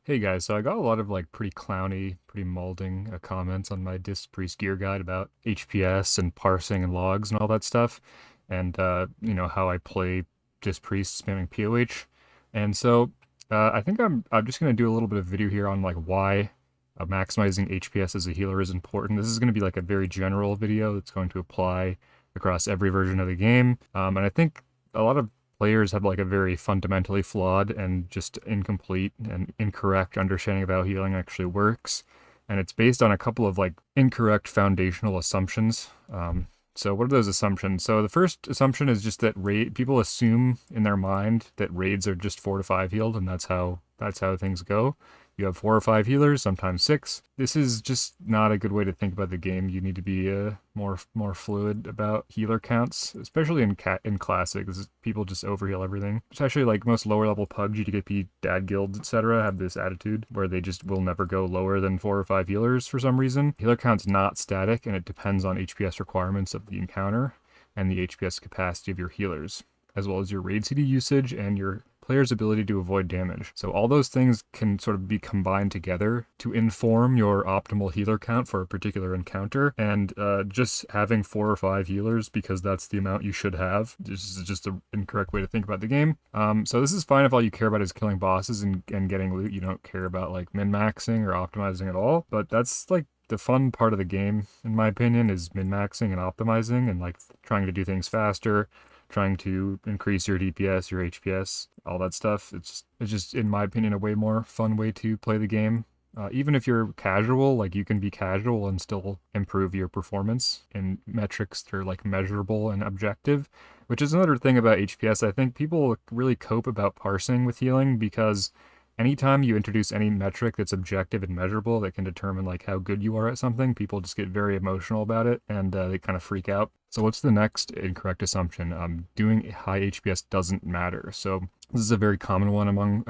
Hey guys, so I got a lot of like pretty clowny, pretty molding comments on my Disc Priest gear guide about HPS and parsing and logs and all that stuff, and how I play Disc Priest spamming POH. And so I think I'm just gonna do a little bit of video here on like why maximizing HPS as a healer is important. This is gonna be like a very general video that's going to apply across every version of the game, and I think a lot of players have like a very fundamentally flawed and just incomplete and incorrect understanding of how healing actually works. And it's based on a couple of like incorrect foundational assumptions. So what are those assumptions? So the first assumption is just that people assume in their mind that raids are just 4 to 5 healed, and that's how things go. You have 4 or 5 healers, sometimes 6. This is just not a good way to think about the game. You need to be more fluid about healer counts, especially in classic. People just overheal everything. Especially like most lower level PUBG, GTP, dad guilds, etc. have this attitude where they just will never go lower than 4 or 5 healers for some reason. Healer count's not static, and it depends on HPS requirements of the encounter and the HPS capacity of your healers, as well as your raid CD usage and your player's ability to avoid damage. So all those things can sort of be combined together to inform your optimal healer count for a particular encounter. And just having 4 or 5 healers because that's the amount you should have, this is just an incorrect way to think about the game. So this is fine if all you care about is killing bosses and getting loot. You don't care about like min-maxing or optimizing at all. But that's like the fun part of the game, in my opinion, is min-maxing and optimizing and like trying to do things faster, trying to increase your DPS, your HPS, all that stuff. It's just in my opinion a way more fun way to play the game. Even if you're casual, like you can be casual and still improve your performance in metrics that are like measurable and objective, which is another thing about HPS. I think people really cope about parsing with healing because anytime you introduce any metric that's objective and measurable that can determine like how good you are at something, people just get very emotional about it and they kind of freak out. So what's the next incorrect assumption? Doing high HPS doesn't matter. So this is a very common one among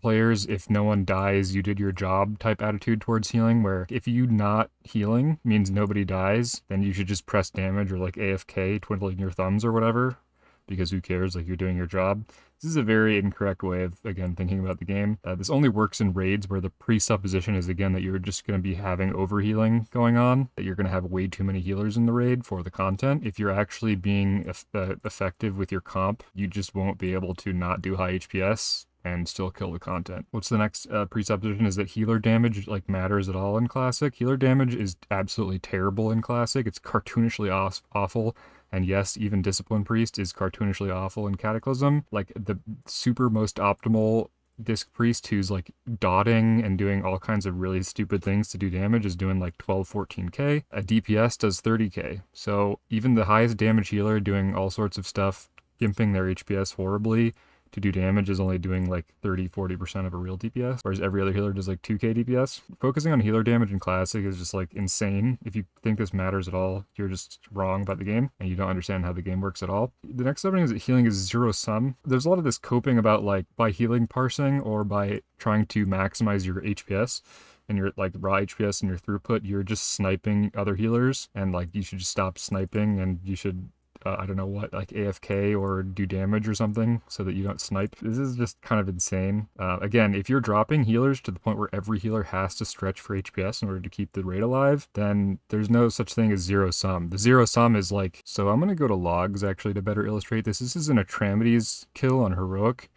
players. If no one dies, you did your job type attitude towards healing, where if you not healing means nobody dies, then you should just press damage or like AFK, twiddling your thumbs or whatever, because who cares, like you're doing your job. This is a very incorrect way of, again, thinking about the game. This only works in raids where the presupposition is, again, that you're just going to be having overhealing going on, that you're going to have way too many healers in the raid for the content. If you're actually being effective with your comp, you just won't be able to not do high HPS and still kill the content. What's the next presupposition is that healer damage like matters at all in Classic. Healer damage is absolutely terrible in Classic. It's cartoonishly awful. And yes, even Discipline Priest is cartoonishly awful in Cataclysm. Like the super most optimal Disc Priest who's like dotting and doing all kinds of really stupid things to do damage is doing like 12, 14k. A DPS does 30k. So even the highest damage healer doing all sorts of stuff, gimping their HPS horribly to do damage is only doing like 30-40% of a real DPS, whereas every other healer does like 2k DPS. Focusing on healer damage in Classic is just like insane. If you think this matters at all, you're just wrong about the game and you don't understand how the game works at all. The next something is that healing is zero sum. There's a lot of this coping about like by healing parsing or by trying to maximize your HPS and your like raw HPS and your throughput, you're just sniping other healers, and like you should just stop sniping and you should I don't know what, like AFK or do damage or something so that you don't snipe. This is just kind of insane. Again, if you're dropping healers to the point where every healer has to stretch for HPS in order to keep the raid alive, then there's no such thing as zero sum. The zero sum is like, so I'm going to go to logs actually to better illustrate this. This is an Atramides kill on Heroic.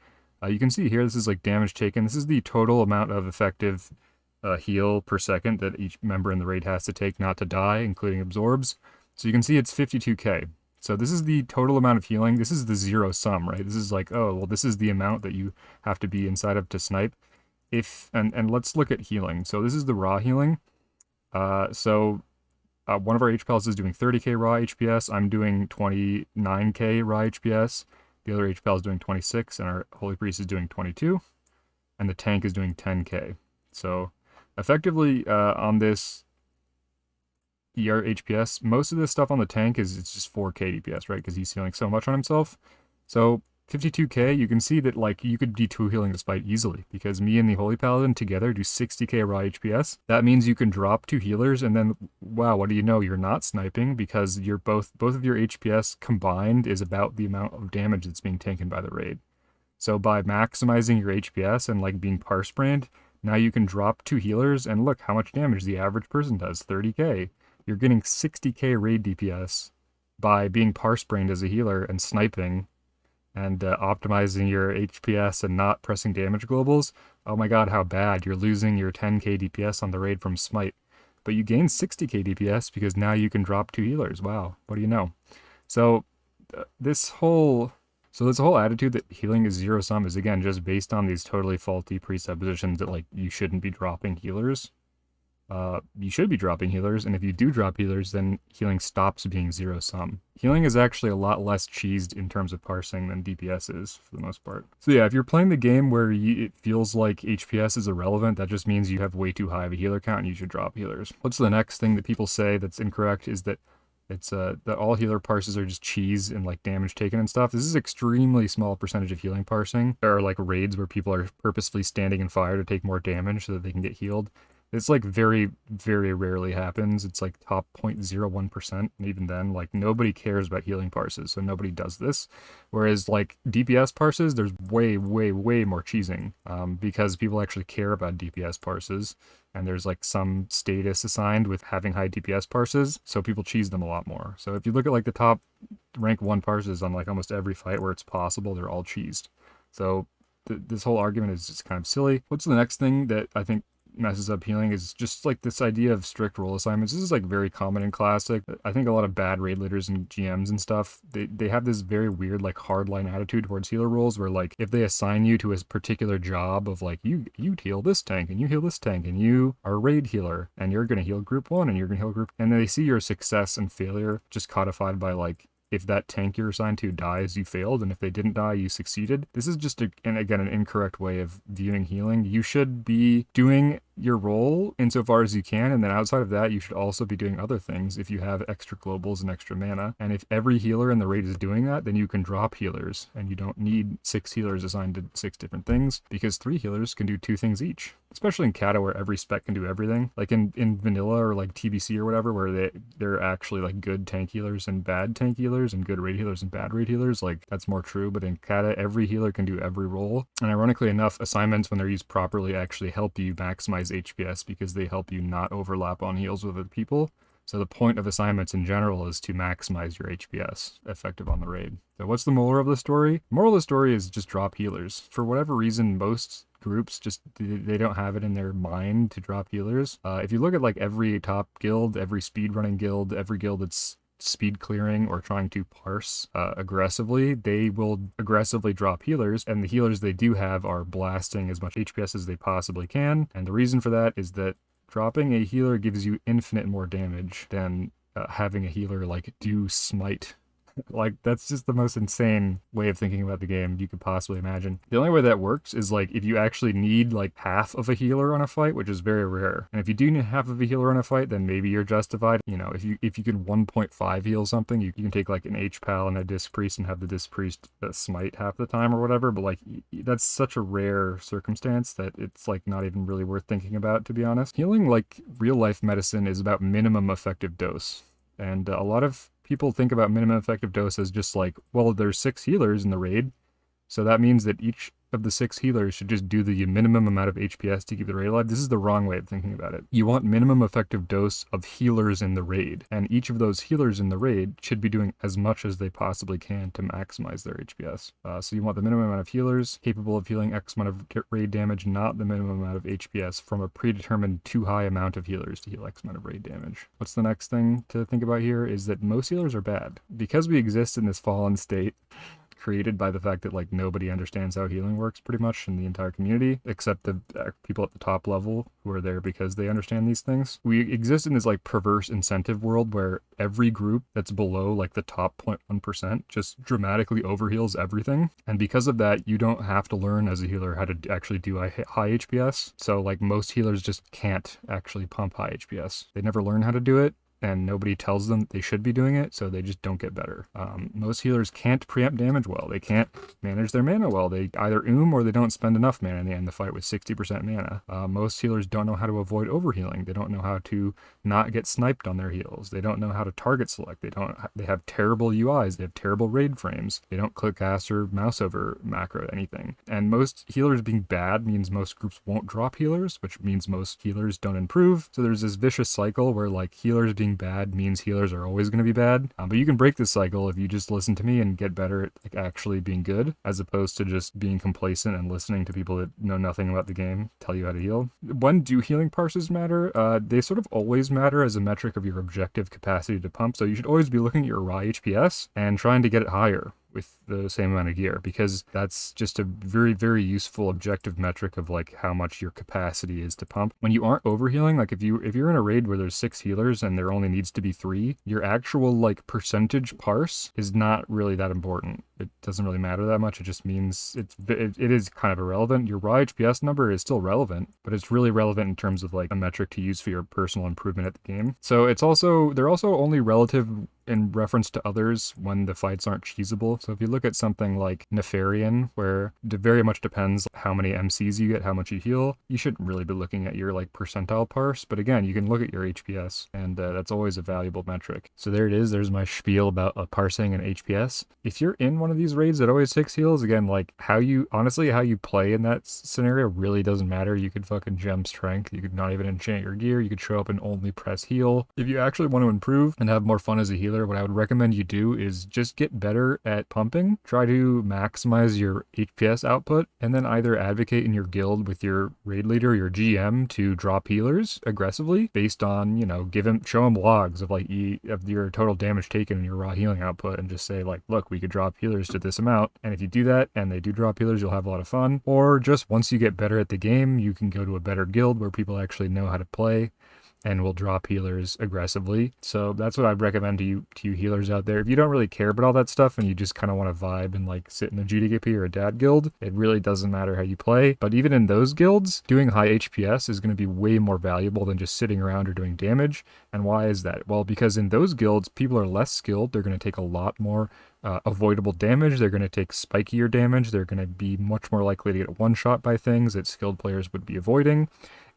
You can see here, this is like damage taken. This is the total amount of effective heal per second that each member in the raid has to take not to die, including absorbs. So you can see it's 52k. So this is the total amount of healing. This is the zero sum, right? This is like, oh, well, this is the amount that you have to be inside of to snipe. And let's look at healing. So this is the raw healing. One of our HPLs is doing 30k raw HPS. I'm doing 29k raw HPS. The other HPL is doing 26, and our Holy Priest is doing 22. And the tank is doing 10k. So effectively on this ER HPS, most of this stuff on the tank it's just 4k DPS, right? Because he's healing so much on himself. So 52k, you can see that like you could D2 healing this fight easily because me and the Holy Paladin together do 60k raw HPS. That means you can drop 2 healers and then, wow, what do you know? You're not sniping because you're both of your HPS combined is about the amount of damage that's being taken by the raid. So by maximizing your HPS and like being parse brained, Now you can drop 2 healers and look how much damage the average person does, 30k. You're getting 60k raid DPS by being parse brained as a healer and sniping and optimizing your HPS and not pressing damage globals. Oh my god, how bad. You're losing your 10k DPS on the raid from smite. But you gain 60k DPS because now you can drop 2 healers. Wow, what do you know? So this whole attitude that healing is zero sum is again just based on these totally faulty presuppositions that like you shouldn't be dropping healers. You should be dropping healers, and if you do drop healers, then healing stops being zero sum. Healing is actually a lot less cheesed in terms of parsing than DPS is, for the most part. So yeah, if you're playing the game where it feels like HPS is irrelevant, that just means you have way too high of a healer count and you should drop healers. What's the next thing that people say that's incorrect is that it's that all healer parses are just cheese and like damage taken and stuff. This is extremely small percentage of healing parsing. There are like raids where people are purposefully standing in fire to take more damage so that they can get healed. It's like very, very rarely happens. It's like top 0.01%. And even then, like nobody cares about healing parses, so nobody does this. Whereas like DPS parses, there's way, way, way more cheesing because people actually care about DPS parses. And there's like some status assigned with having high DPS parses, so people cheese them a lot more. So if you look at like the top rank 1 parses on like almost every fight where it's possible, they're all cheesed. So this whole argument is just kind of silly. What's the next thing that I think messes up healing is just like this idea of strict role assignments. This is like very common in Classic. I think a lot of bad raid leaders and GMs and stuff, they have this very weird like hardline attitude towards healer roles where like if they assign you to a particular job of like you heal this tank and you heal this tank and you are a raid healer and you're gonna heal group 1 and you're gonna heal group, and they see your success and failure just codified by like if that tank you're assigned to dies, you failed, and if they didn't die, you succeeded. This is just, and again, an incorrect way of viewing healing. You should be doing your role insofar as you can, and then outside of that, you should also be doing other things if you have extra globals and extra mana. And if every healer in the raid is doing that, then you can drop healers, and you don't need 6 healers assigned to 6 different things, because 3 healers can do 2 things each. Especially in Kata where every spec can do everything. Like in vanilla or like TBC or whatever, where they're actually like good tank healers and bad tank healers and good raid healers and bad raid healers, like that's more true. But in Kata, every healer can do every role. And ironically enough, assignments, when they're used properly, actually help you maximize HPS because they help you not overlap on heals with other people. So the point of assignments in general is to maximize your HPS effective on the raid. So what's the moral of the story? The moral of the story is just drop healers. For whatever reason, most groups just, they don't have it in their mind to drop healers. If you look at like every top guild, every speedrunning guild, every guild that's speed clearing or trying to parse aggressively, they will aggressively drop healers, and the healers they do have are blasting as much HPS as they possibly can. And the reason for that is that dropping a healer gives you infinite more damage than having a healer like do smite. Like, that's just the most insane way of thinking about the game you could possibly imagine. The only way that works is like if you actually need like half of a healer on a fight, which is very rare. And if you do need half of a healer on a fight, then maybe you're justified. You know, if you can 1.5 heal something, you can take like an HPal and a Disc Priest and have the Disc Priest smite half the time or whatever. But like that's such a rare circumstance that it's like not even really worth thinking about, to be honest. Healing, like real life medicine, is about minimum effective dose. And a lot of people think about minimum effective dose as just like, well, there's 6 healers in the raid, so that means that each of the 6 healers should just do the minimum amount of HPS to keep the raid alive. This is the wrong way of thinking about it. You want minimum effective dose of healers in the raid, and each of those healers in the raid should be doing as much as they possibly can to maximize their HPS. So you want the minimum amount of healers capable of healing X amount of raid damage, not the minimum amount of HPS from a predetermined too high amount of healers to heal X amount of raid damage. What's the next thing to think about here is that most healers are bad. Because we exist in this fallen state, created by the fact that like nobody understands how healing works pretty much in the entire community, except the people at the top level who are there because they understand these things. We exist in this like perverse incentive world where every group that's below like the top 0.1% just dramatically overheals everything. And because of that, you don't have to learn as a healer how to actually do high HPS. So like most healers just can't actually pump high HPS. They never learn how to do it. and nobody tells them they should be doing it, so they just don't get better. Most healers can't preempt damage well. They can't manage their mana well. They either or they don't spend enough mana in the end the fight with 60% mana. Most healers don't know how to avoid overhealing. They don't know how to not get sniped on their heals. They don't know how to target select. They have terrible UIs. They have terrible raid frames. They don't click ass or mouse over macro anything. And most healers being bad means most groups won't drop healers, which means most healers don't improve. So there's this vicious cycle where like healers being bad means healers are always going to be bad. But you can break this cycle if you just listen to me and get better at like actually being good, as opposed to just being complacent and listening to people that know nothing about the game tell you how to heal. When do healing parses matter? They sort of always matter as a metric of your objective capacity to pump. So you should always be looking at your raw HPS and trying to get it higher with the same amount of gear, because that's just a very, very useful objective metric of like how much your capacity is to pump. When you aren't overhealing, like if you're in a raid where there's 6 healers and there only needs to be 3, your actual like percentage parse is not really that important. It doesn't really matter that much. It just means it is kind of irrelevant. Your raw HPS number is still relevant, but it's really relevant in terms of like a metric to use for your personal improvement at the game. So they're also only relative in reference to others when the fights aren't cheesable. So if you look at something like Nefarian, where it very much depends how many MCs you get, how much you heal, you shouldn't really be looking at your like percentile parse. But again, you can look at your HPS, and that's always a valuable metric. So there it is. There's my spiel about parsing and HPS. If you're in one of these raids that always 6 heals, again, like how you play in that scenario really doesn't matter. You could fucking gem strength. You could not even enchant your gear. You could show up and only press heal. If you actually want to improve and have more fun as a healer, what I would recommend you do is just get better at pumping. Try to maximize your HPS output, and then either advocate in your guild with your raid leader, your GM, to drop healers aggressively based on, show him logs of like of your total damage taken and your raw healing output, and just say like, look, we could drop healers to this amount. And if you do that and they do drop healers, you'll have a lot of fun. Or just once you get better at the game, you can go to a better guild where people actually know how to play and will drop healers aggressively. So that's what I'd recommend to you healers out there. If you don't really care about all that stuff and you just kind of want to vibe and like sit in a GDKP or a dad guild, it really doesn't matter how you play. But even in those guilds, doing high HPS is going to be way more valuable than just sitting around or doing damage. And why is that? Well, because in those guilds, people are less skilled. They're going to take a lot more avoidable damage. They're going to take spikier damage. They're going to be much more likely to get one shot by things that skilled players would be avoiding.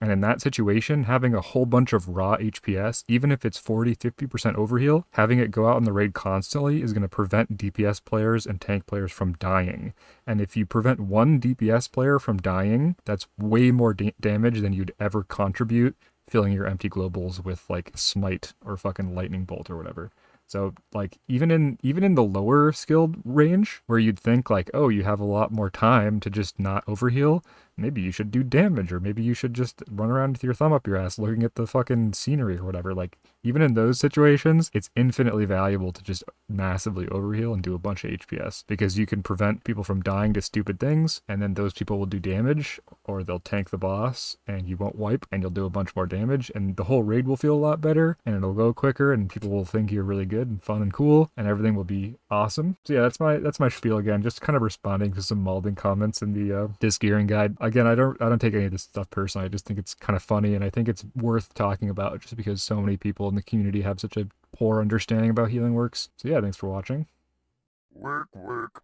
And in that situation, having a whole bunch of raw HPS, even if it's 40-50% overheal, having it go out in the raid constantly is going to prevent DPS players and tank players from dying. And if you prevent one DPS player from dying, that's way more damage than you'd ever contribute filling your empty globals with like smite or fucking lightning bolt or whatever. So like even in the lower skilled range where you'd think like, oh, you have a lot more time to just not overheal, maybe you should do damage, or maybe you should just run around with your thumb up your ass looking at the fucking scenery or whatever. Like even in those situations, it's infinitely valuable to just massively overheal and do a bunch of HPS, because you can prevent people from dying to stupid things, and then those people will do damage, or they'll tank the boss and you won't wipe and you'll do a bunch more damage, and the whole raid will feel a lot better and it'll go quicker and people will think you're really good and fun and cool and everything will be awesome. So yeah, that's my spiel again, just kind of responding to some Malding comments in the disc gearing guide. Again, I don't take any of this stuff personally. I just think it's kind of funny, and I think it's worth talking about just because so many people in the community have such a poor understanding about healing works. So yeah, thanks for watching. Work, work.